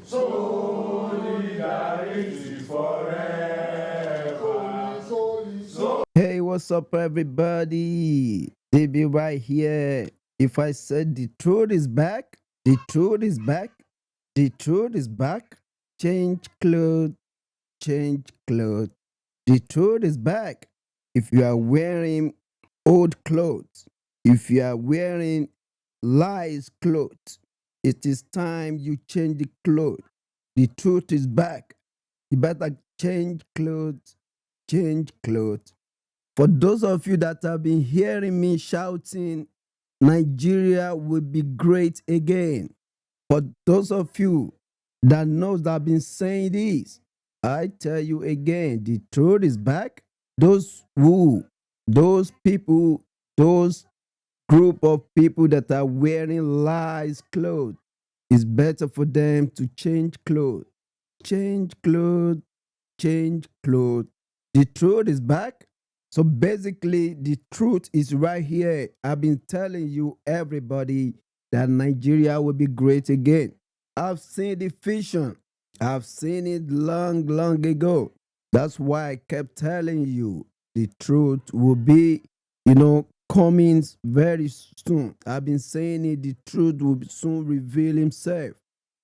Solidarity forever. Hey, what's up, everybody? DB right here. If I said the truth is back, the truth is back, the truth is back, change clothes, change clothes. The truth is back. If you are wearing old clothes, if you are wearing lies clothes, it is time you change the clothes. The truth is back. You better change clothes, change clothes. For those of you that have been hearing me shouting, Nigeria will be great again. For those of you that knows that I've been saying this, I tell you again, the truth is back. Those people, those group of people that are wearing lies clothes, it's better for them to change clothes. Change clothes, change clothes. The truth is back. So basically, the truth is right here. I've been telling you, everybody, that Nigeria will be great again. I've seen the vision. I've seen it long, long ago. That's why I kept telling you the truth will be, coming very soon. I've been saying it, the truth will soon reveal himself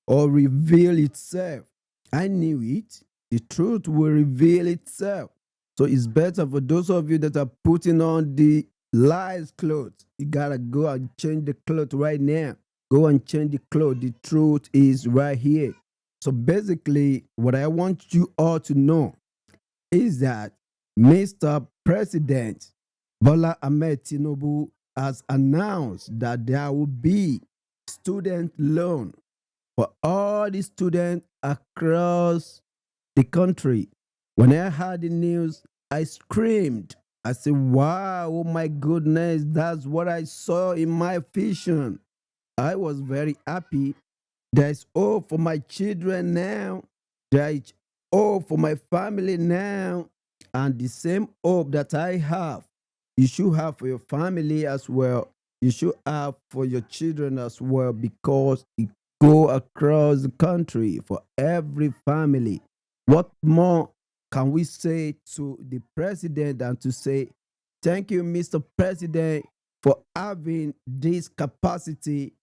or reveal itself. I knew it. The truth will reveal itself. So it's better for those of you that are putting on the lies clothes. You gotta go and change the clothes right now. Go and change the clothes. The truth is right here. So basically, what I want you all to know is that Mr. President Bola Ahmed Tinubu has announced that there will be student loan for all the students across the country. When I heard the news, I screamed. I said, wow, oh my goodness, that's what I saw in my vision. I was very happy. There's hope for my children now. There's hope for my family now. And the same hope that I have, you should have for your family as well. You should have for your children as well, because it go across the country for every family. What more can we say to the president than to say, thank you, Mr. President, for having this capacity,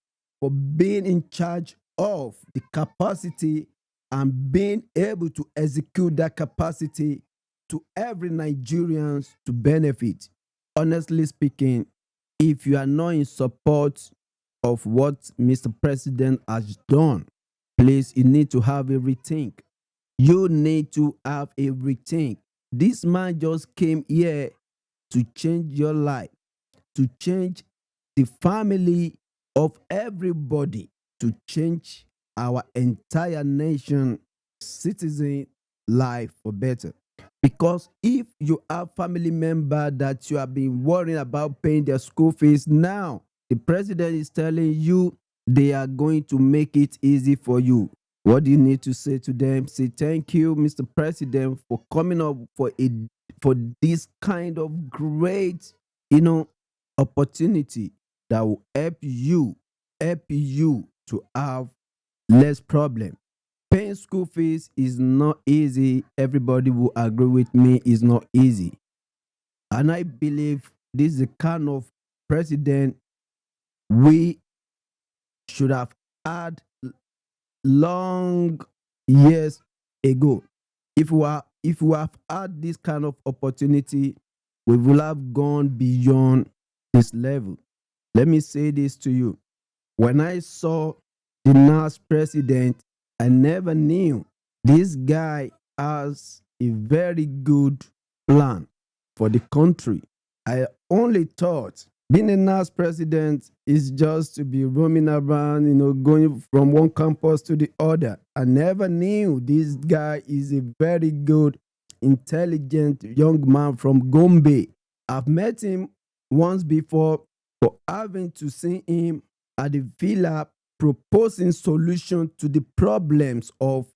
for being in charge of the capacity and being able to execute that capacity to every Nigerians to benefit. Honestly speaking, if you are not in support of what Mr. President has done, please, you need to have a rethink. You need to have a rethink. This man just came here to change your life, to change the family of everybody, to change our entire nation, citizen life for better. Because if you have family member that you have been worrying about paying their school fees, now the president is telling you they are going to make it easy for you. What do you need to say to them? Say thank you, Mr. President, for coming up for this kind of great, you know, opportunity that will help you to have less problem. Paying school fees is not easy. Everybody will agree with me, it's not easy. And I believe this is the kind of president we should have had long years ago. If we have had this kind of opportunity, we will have gone beyond this level. Let me say this to you. When I saw the Nans president, I never knew this guy has a very good plan for the country. I only thought being a Nans president is just to be roaming around, going from one campus to the other. I never knew this guy is a very good, intelligent young man from Gombe. I've met him once before, for having to see him at the villa proposing solution to the problems of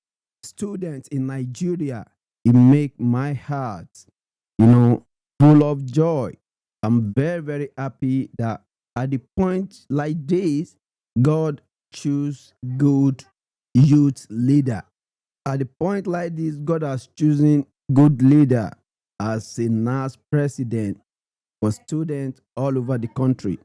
students in Nigeria. It make my heart, full of joy. I'm very, very happy that at the point like this, God choose good youth leader. At a point like this, God has chosen good leader as a Nans president for students all over the country.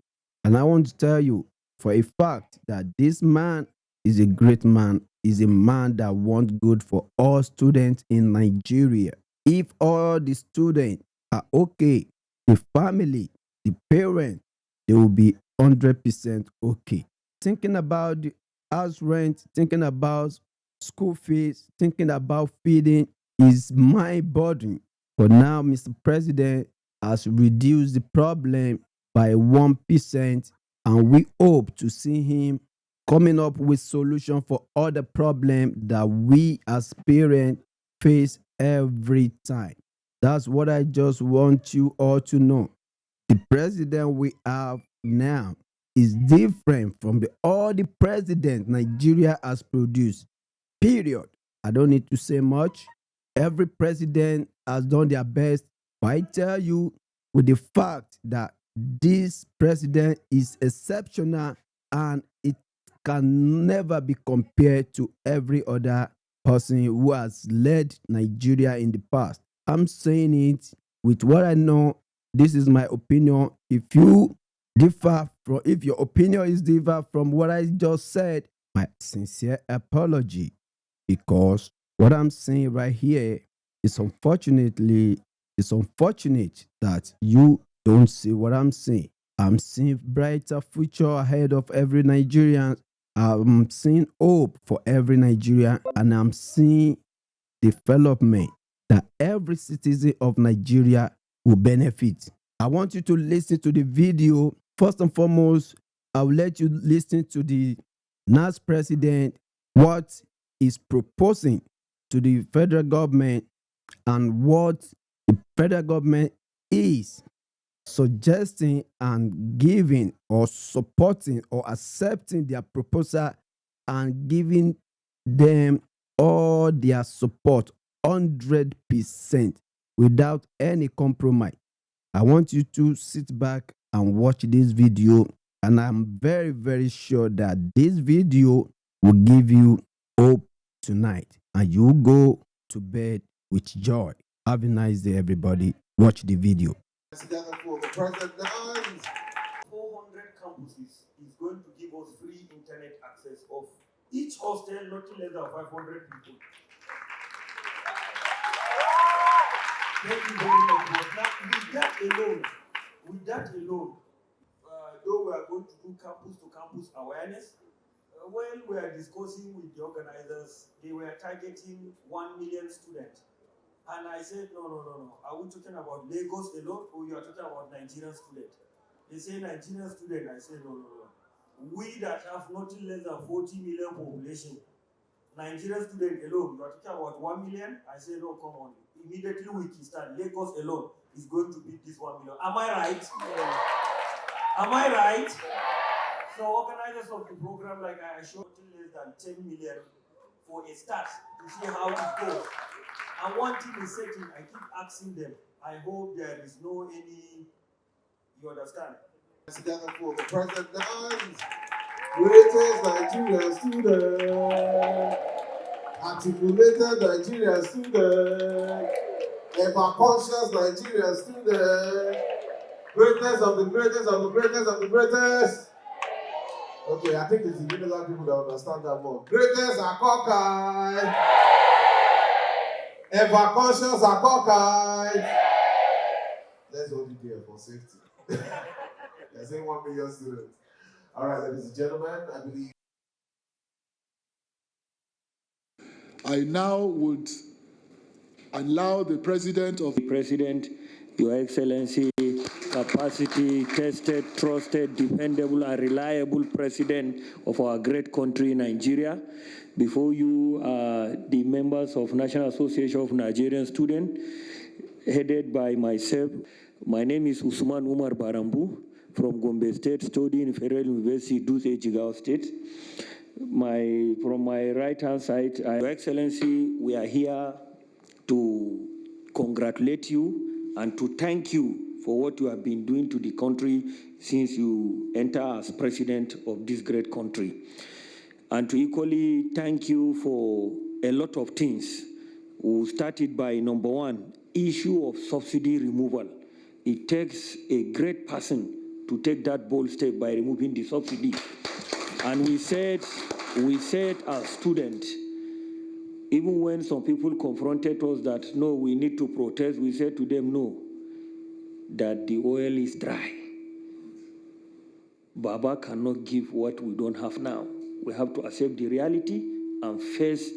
And I want to tell you for a fact that this man is a great man, is a man that wants good for all students in Nigeria. If all the students are okay, the family, the parents, they will be 100% okay. Thinking about the house rent, thinking about school fees, thinking about feeding is my burden. For now, Mr. President has reduced the problem by 1%, and we hope to see him coming up with solution for all the problems that we as parents face every time. That's what I just want you all to know. The president we have now is different from all the presidents Nigeria has produced. Period. I don't need to say much. Every president has done their best. But I tell you, with the fact that this president is exceptional and it can never be compared to every other person who has led Nigeria in the past. I'm saying it with what I know. This is my opinion. If your opinion is different from what I just said, my sincere apology, because what I'm saying right here is it's unfortunate that you don't see what I'm saying. I'm seeing brighter future ahead of every Nigerian. I'm seeing hope for every Nigerian, and I'm seeing development that every citizen of Nigeria will benefit. I want you to listen to the video. First and foremost, I'll let you listen to the Nans president, what is proposing to the federal government and what the federal government is suggesting and giving or supporting or accepting their proposal and giving them all their support 100% without any compromise. I want you to sit back and watch this video, and I'm very, very sure that this video will give you hope tonight and you go to bed with joy. Have a nice day, everybody. Watch the video. Together for the President Nans. 400 campuses is going to give us free internet access of each hostel not less than 500 people. Thank you very much. Now, with that alone, though we are going to do campus to campus awareness, when we are discussing with the organizers, they were targeting 1 million students. And I said, no. Are we talking about Lagos alone, or you are talking about Nigerian students? They say Nigerian student. I say, no. We that have nothing less than 40 million population, Nigerian student alone, you are talking about 1 million? I say, no, come on. Immediately we can start. Lagos alone is going to beat this 1 million. Am I right? Yeah. Am I right? So organizers of the program, like I showed, less than 10 million for a start to see how it goes. And one thing is certain, I keep asking them. I hope there is no any, you understand? Together for the President Nans, greatest Nigerian student, articulated Nigerian student, ever conscious Nigerian student, greatest of the greatest of the greatest of the greatest. Okay, I think it's the universal people that understand that more. Greatest Akokai. Ever conscious Akokai. Let's hold it there for safety. They're saying 1 million students. All right, ladies and gentlemen, I believe. I now would allow the President, Your Excellency, capacity, tested, trusted, dependable, and reliable President of our great country, Nigeria. Before you are the members of National Association of Nigerian Students, headed by myself. My name is Usman Umar Barambu from Gombe State, studying in Federal University, Dutse, Jigawa State. From my right-hand side, Your Excellency, we are here to congratulate you and to thank you for what you have been doing to the country since you enter as president of this great country. and to equally thank you for a lot of things. We started by number one, issue of subsidy removal. It takes a great person to take that bold step by removing the subsidy. And we said as students, even when some people confronted us that, no, we need to protest, we said to them, no, that the oil is dry. Baba cannot give what we don't have now. We have to accept the reality and face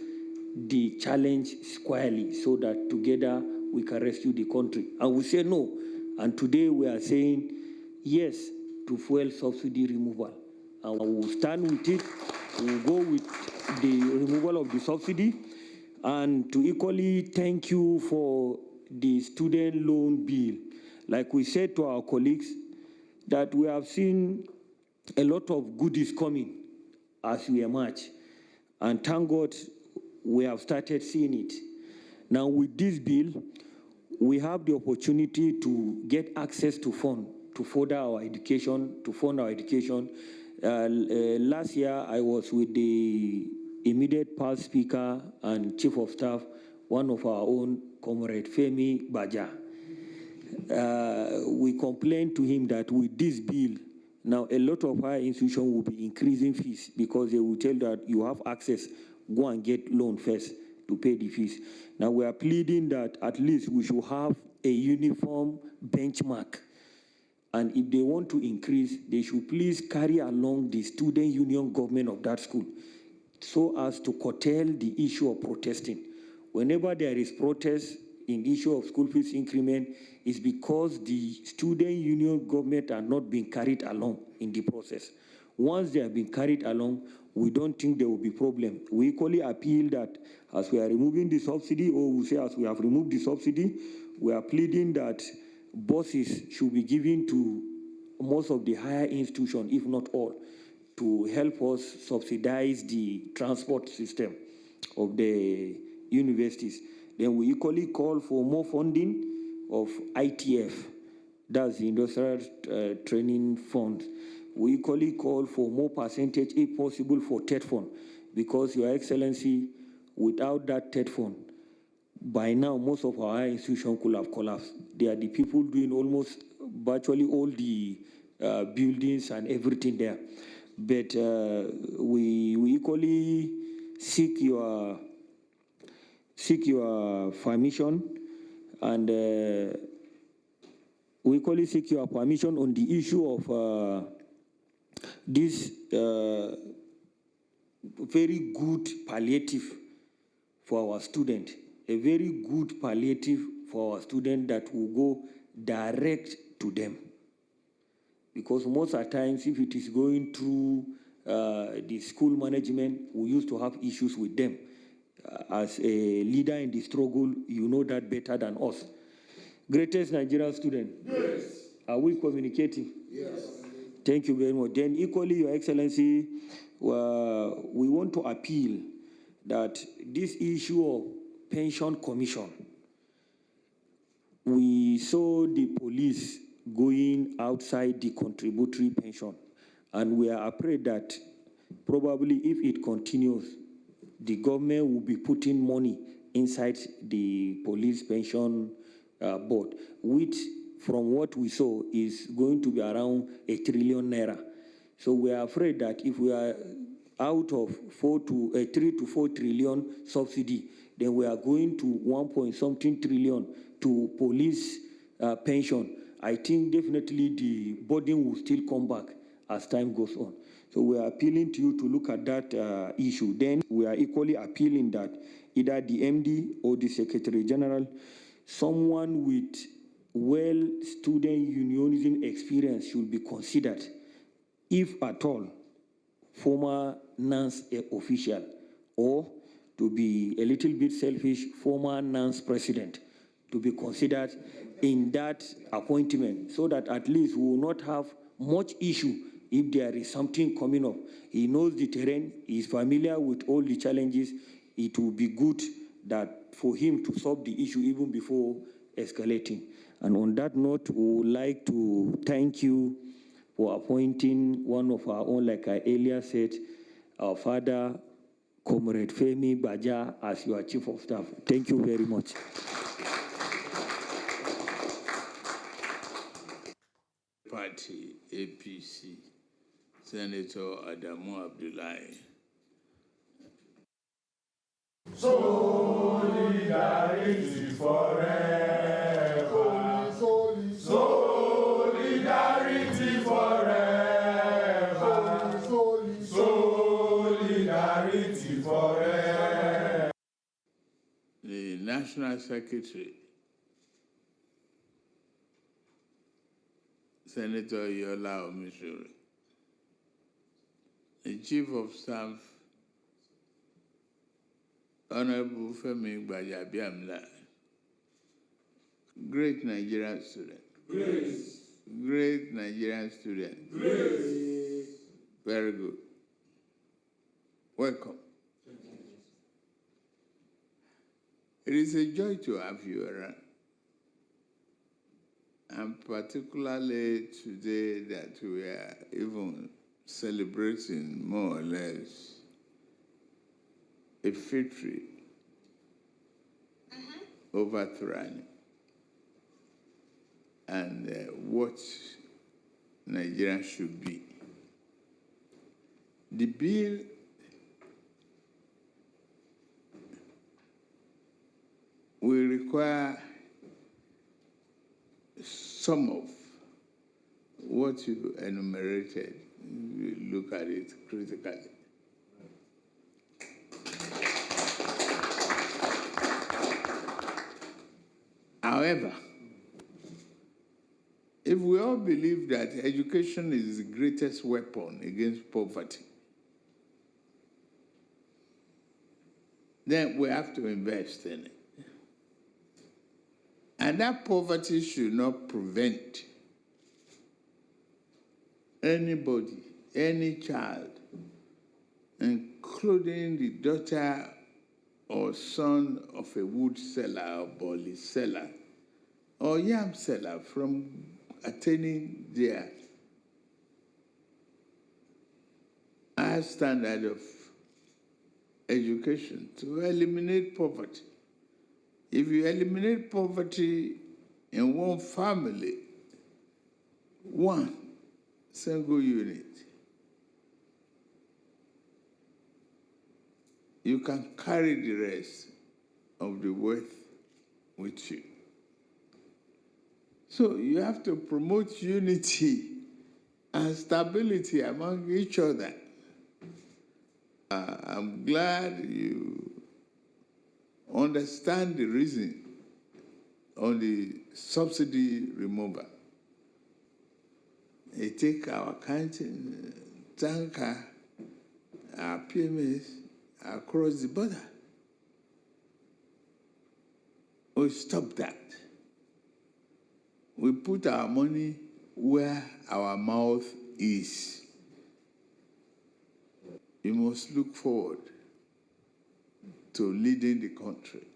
the challenge squarely so that together we can rescue the country. And we say no. And today we are saying yes to fuel subsidy removal. And we will stand with it. We will go with the removal of the subsidy. And to equally thank you for the student loan bill. Like we said to our colleagues, that we have seen a lot of goodies coming as we emerge. And thank God we have started seeing it. Now with this bill, we have the opportunity to get access to funds to further our education, to fund our education. Last year, I was with the immediate past speaker and chief of staff, one of our own, Comrade Femi Baja. We complained to him that with this bill, now a lot of higher institutions will be increasing fees because they will tell that you have access, go and get loan first to pay the fees. Now we are pleading that at least we should have a uniform benchmark. And if they want to increase, they should please carry along the student union government of that school so as to curtail the issue of protesting. Whenever there is protest in the issue of school fees increment, it's because the student union government are not being carried along in the process. Once they have been carried along, we don't think there will be problem. We equally appeal that as we are removing the subsidy, or we say as we have removed the subsidy, we are pleading that buses should be given to most of the higher institutions, if not all, to help us subsidize the transport system of the universities. Then we equally call for more funding of ITF, that's the Industrial Training Fund. We equally call for more percentage, if possible, for TED fund, because, Your Excellency, without that TED fund, by now, most of our institutions could have collapsed. They are the people doing almost virtually all the buildings and everything there. But we equally seek your permission, and we equally seek your permission on the issue of this very good palliative for our student. A very good palliative for our students that will go direct to them. Because most of the times, if it is going through the school management, we used to have issues with them. As a leader in the struggle, you know that better than us. Greatest Nigerian student? Yes. Are we communicating? Yes. Thank you very much. Then equally, Your Excellency, we want to appeal that this issue of pension commission, we saw the police going outside the contributory pension, and we are afraid that probably if it continues, the government will be putting money inside the police pension board, which from what we saw is going to be around 1 trillion naira. So we are afraid that if we are out of 3 to 4 trillion subsidy, then we are going to 1 point something trillion to police pension. I think definitely the burden will still come back as time goes on. So we are appealing to you to look at that issue. Then we are equally appealing that either the MD or the Secretary General, someone with student unionism experience should be considered, if at all, former Nans official, or to be a little bit selfish, former Nans president, to be considered in that appointment, so that at least we will not have much issue if there is something coming up. He knows the terrain, he is familiar with all the challenges. It will be good that for him to solve the issue even before escalating. And on that note, we would like to thank you for appointing one of our own, like I earlier said, our father, Comrade Femi Baja, as your Chief of Staff. Thank you very much. Party, APC, Senator Adamu Abdullahi. Solidarity forever. Solidarity forever. Solidarity forever. The National Secretary, Senator Yola Omisore. The Chief of Staff, Honorable Femi Gbajabiamila. Great Nigerian student. Grace. Great Nigerian student. Grace. Very good. Welcome. It is a joy to have you around. And particularly today that we are even celebrating more or less a victory over tyranny and what Nigeria should be. The bill will require some of what you enumerated. We look at it critically. However, if we all believe that education is the greatest weapon against poverty, then we have to invest in it. And that poverty should not prevent anybody, any child, including the daughter or son of a wood seller or bolly seller or yam seller, from attaining their high standard of education to eliminate poverty. If you eliminate poverty in one family, one single unit, you can carry the rest of the wealth with you. So you have to promote unity and stability among each other. I'm glad you understand the reason on the subsidy removal. They take our canteen, tanker, our PMS across the border. We stop that. We put our money where our mouth is. You must look forward to leading the country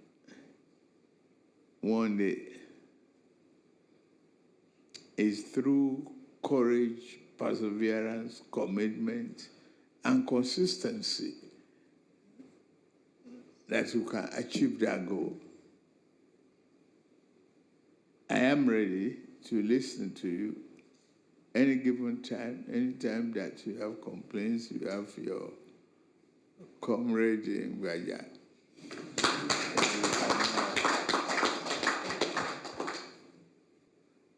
one day. It's through courage, perseverance, commitment, and consistency that you can achieve that goal. I am ready to listen to you any given time, anytime that you have complaints, you have your comrade in Gaja.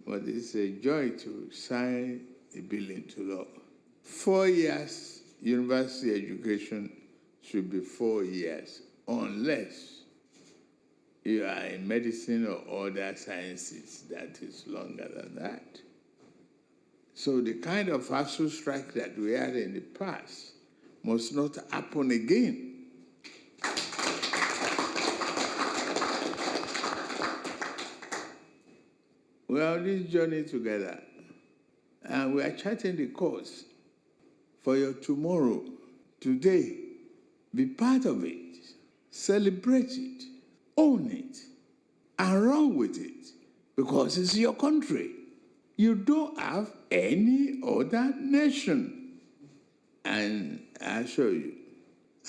But it's a joy to sign a bill into law. 4 years university education should be 4 years, unless you are in medicine or other sciences that is longer than that. So the kind of ASU strike that we had in the past must not happen again. We are on this journey together, and we are charting the course for your tomorrow. Today, be part of it, celebrate it, own it, and run with it, because it's your country. You don't have any other nation. And I assure you,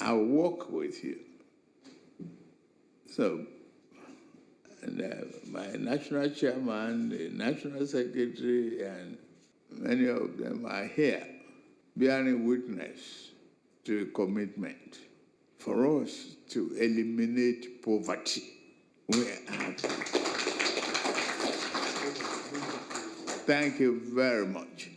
I'll work with you. So, and, my national chairman, the national secretary, and many of them are here, bearing witness to a commitment for us to eliminate poverty. Thank you very much.